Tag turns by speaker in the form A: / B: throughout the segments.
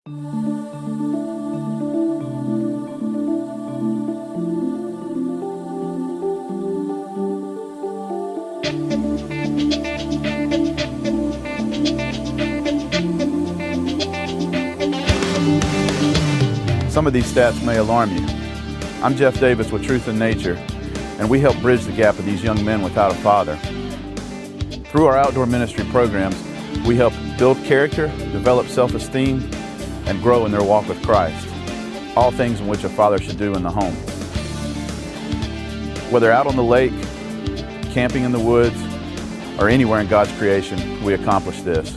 A: Some of these stats may alarm you. I'm Jeff Davis with Truth in Nature, and we help bridge the gap of these young men without a father. Through our outdoor ministry programs, we help build character, develop self-esteem, and grow in their walk with Christ. All things in which a father should do in the home. Whether out on the lake, camping in the woods, or anywhere in God's creation, we accomplish this.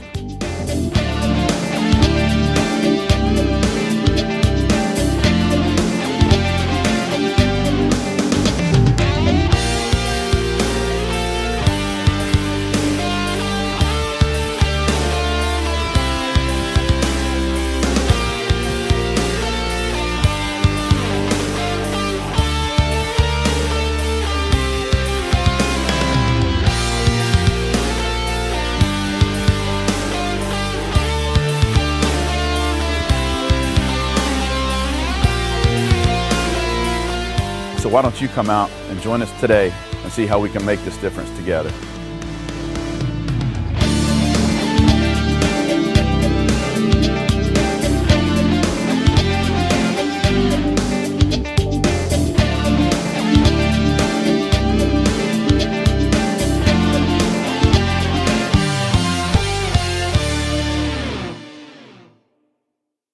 A: So why don't you come out and join us today and see how we can make this difference together.